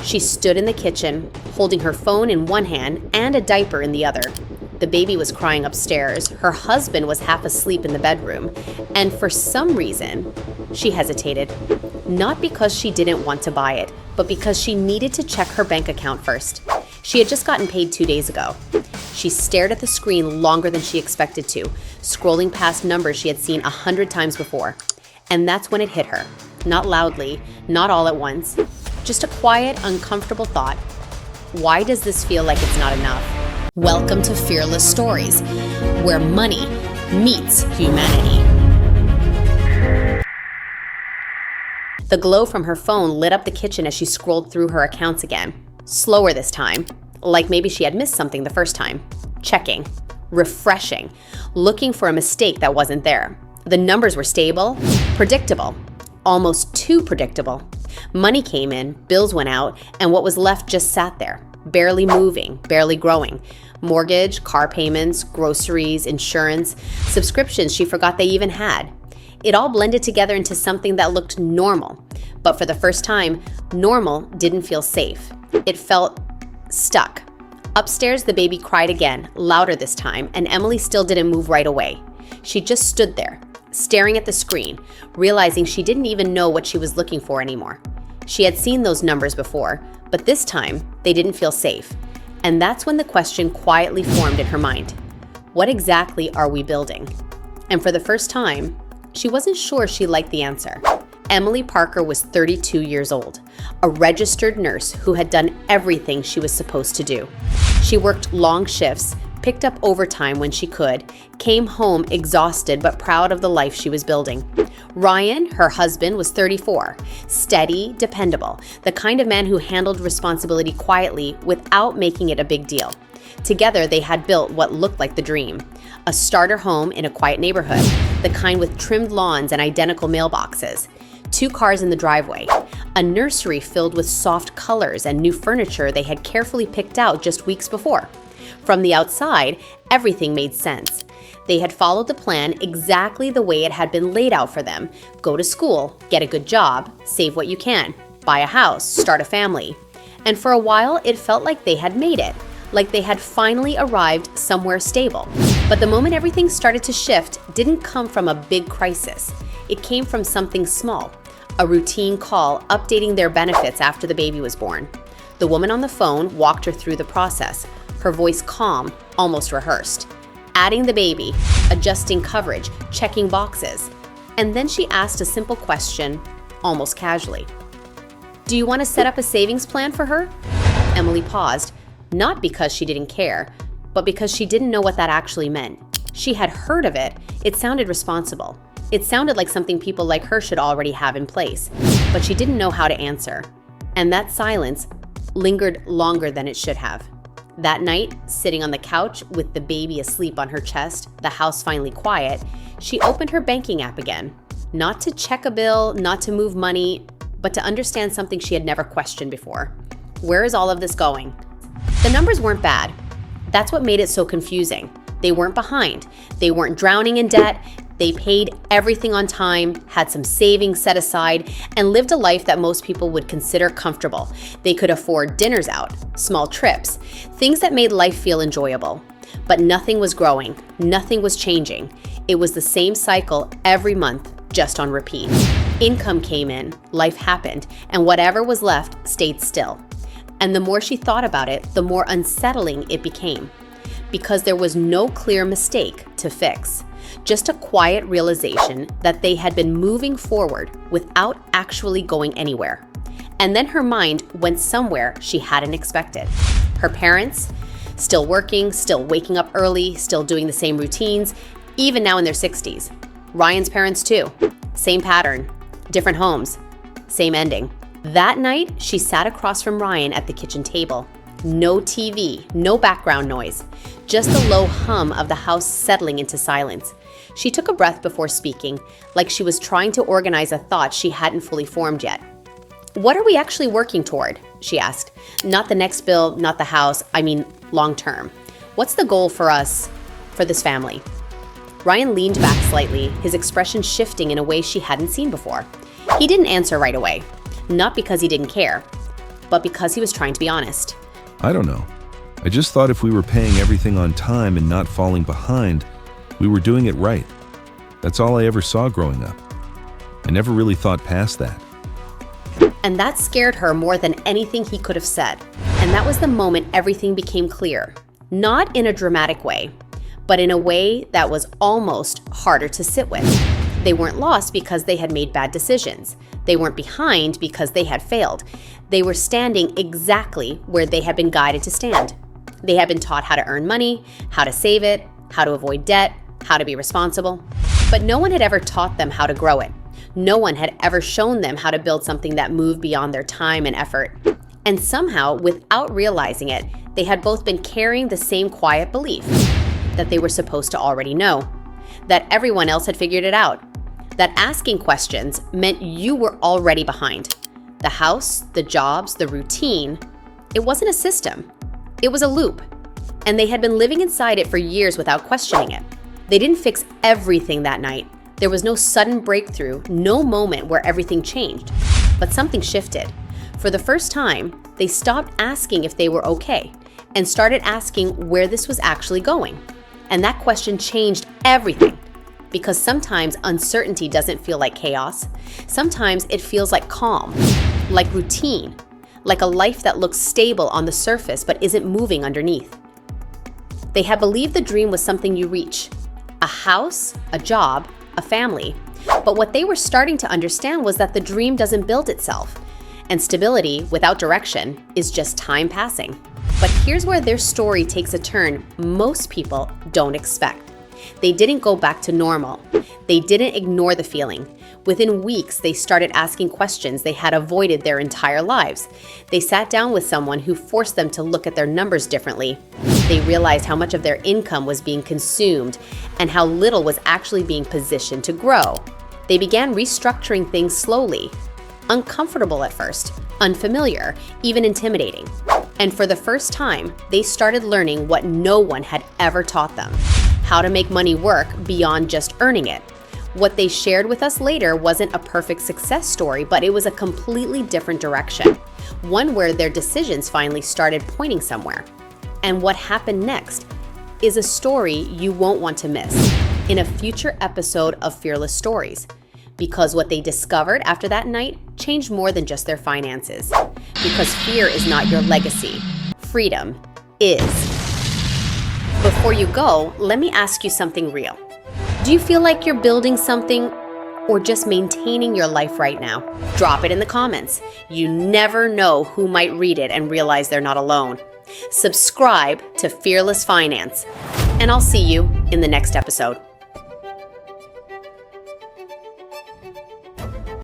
She stood in the kitchen, holding her phone in one hand and a diaper in the other. The baby was crying upstairs, her husband was half asleep in the bedroom, and for some reason, she hesitated. Not because she didn't want to buy it, but because she needed to check her bank account first. She had just gotten paid 2 days ago. She stared at the screen longer than she expected to, scrolling past numbers she had seen 100 times before. And that's when it hit her. Not loudly, not all at once. Just a quiet, uncomfortable thought. Why does this feel like it's not enough? Welcome to Fearless Stories, where money meets humanity. The glow from her phone lit up the kitchen as she scrolled through her accounts again. Slower this time, like maybe she had missed something the first time. Checking, refreshing, looking for a mistake that wasn't there. The numbers were stable, predictable, almost too predictable. Money came in, bills went out, and what was left just sat there, barely moving, barely growing. Mortgage, car payments, groceries, insurance, subscriptions she forgot they even had. It all blended together into something that looked normal. But for the first time, normal didn't feel safe. It felt stuck. Upstairs, the baby cried again, louder this time, and Emily still didn't move right away. She just stood there, staring at the screen, realizing she didn't even know what she was looking for anymore. She had seen those numbers before, but this time, they didn't feel safe. And that's when the question quietly formed in her mind. What exactly are we building? And for the first time, she wasn't sure she liked the answer. Emily Parker was 32 years old, a registered nurse who had done everything she was supposed to do. She worked long shifts, picked up overtime when she could, came home exhausted but proud of the life she was building. Ryan, her husband, was 34, steady, dependable, the kind of man who handled responsibility quietly without making it a big deal. Together, they had built what looked like the dream. A starter home in a quiet neighborhood, the kind with trimmed lawns and identical mailboxes. 2 cars in the driveway, a nursery filled with soft colors and new furniture they had carefully picked out just weeks before. From the outside, everything made sense. They had followed the plan exactly the way it had been laid out for them. Go to school, get a good job, save what you can, buy a house, start a family. And for a while, it felt like they had made it, like they had finally arrived somewhere stable. But the moment everything started to shift didn't come from a big crisis. It came from something small, a routine call updating their benefits after the baby was born. The woman on the phone walked her through the process, her voice calm, almost rehearsed. Adding the baby, adjusting coverage, checking boxes. And then she asked a simple question, almost casually. Do you want to set up a savings plan for her? Emily paused, not because she didn't care, but because she didn't know what that actually meant. She had heard of it. It sounded responsible. It sounded like something people like her should already have in place, but she didn't know how to answer. And that silence lingered longer than it should have. That night, sitting on the couch with the baby asleep on her chest, the house finally quiet, she opened her banking app again. Not to check a bill, not to move money, but to understand something she had never questioned before. Where is all of this going? The numbers weren't bad. That's what made it so confusing. They weren't behind. They weren't drowning in debt. They paid everything on time, had some savings set aside, and lived a life that most people would consider comfortable. They could afford dinners out, small trips, things that made life feel enjoyable. But nothing was growing, nothing was changing. It was the same cycle every month, just on repeat. Income came in, life happened, and whatever was left stayed still. And the more she thought about it, the more unsettling it became. Because there was no clear mistake to fix. Just a quiet realization that they had been moving forward without actually going anywhere. And then her mind went somewhere she hadn't expected. Her parents, still working, still waking up early, still doing the same routines, even now in their 60s. Ryan's parents too. Same pattern, different homes, same ending. That night, she sat across from Ryan at the kitchen table. No TV, no background noise, just the low hum of the house settling into silence. She took a breath before speaking, like she was trying to organize a thought she hadn't fully formed yet. What are we actually working toward? She asked. Not the next bill, not the house, I mean long term. What's the goal for us, for this family? Ryan leaned back slightly, his expression shifting in a way she hadn't seen before. He didn't answer right away, not because he didn't care, but because he was trying to be honest. I don't know. I just thought if we were paying everything on time and not falling behind, we were doing it right. That's all I ever saw growing up. I never really thought past that. And that scared her more than anything he could have said. And that was the moment everything became clear. Not in a dramatic way, but in a way that was almost harder to sit with. They weren't lost because they had made bad decisions. They weren't behind because they had failed. They were standing exactly where they had been guided to stand. They had been taught how to earn money, how to save it, how to avoid debt, how to be responsible. But no one had ever taught them how to grow it. No one had ever shown them how to build something that moved beyond their time and effort. And somehow, without realizing it, they had both been carrying the same quiet belief that they were supposed to already know, that everyone else had figured it out, that asking questions meant you were already behind. The house, the jobs, the routine, it wasn't a system. It was a loop. And they had been living inside it for years without questioning it. They didn't fix everything that night. There was no sudden breakthrough, no moment where everything changed. But something shifted. For the first time, they stopped asking if they were okay and started asking where this was actually going. And that question changed everything. Because sometimes uncertainty doesn't feel like chaos. Sometimes it feels like calm, like routine, like a life that looks stable on the surface but isn't moving underneath. They had believed the dream was something you reach, a house, a job, a family. But what they were starting to understand was that the dream doesn't build itself, and stability without direction is just time passing. But here's where their story takes a turn most people don't expect. They didn't go back to normal. They didn't ignore the feeling. Within weeks, they started asking questions they had avoided their entire lives. They sat down with someone who forced them to look at their numbers differently. They realized how much of their income was being consumed and how little was actually being positioned to grow. They began restructuring things slowly. Uncomfortable at first, unfamiliar, even intimidating. And for the first time, they started learning what no one had ever taught them: how to make money work beyond just earning it. What they shared with us later wasn't a perfect success story, but it was a completely different direction, one where their decisions finally started pointing somewhere. And what happened next is a story you won't want to miss in a future episode of Fearless Stories. Because what they discovered after that night changed more than just their finances. Because fear is not your legacy. Freedom is. Before you go, let me ask you something real. Do you feel like you're building something or just maintaining your life right now? Drop it in the comments. You never know who might read it and realize they're not alone. Subscribe to Fearless Finance, and I'll see you in the next episode.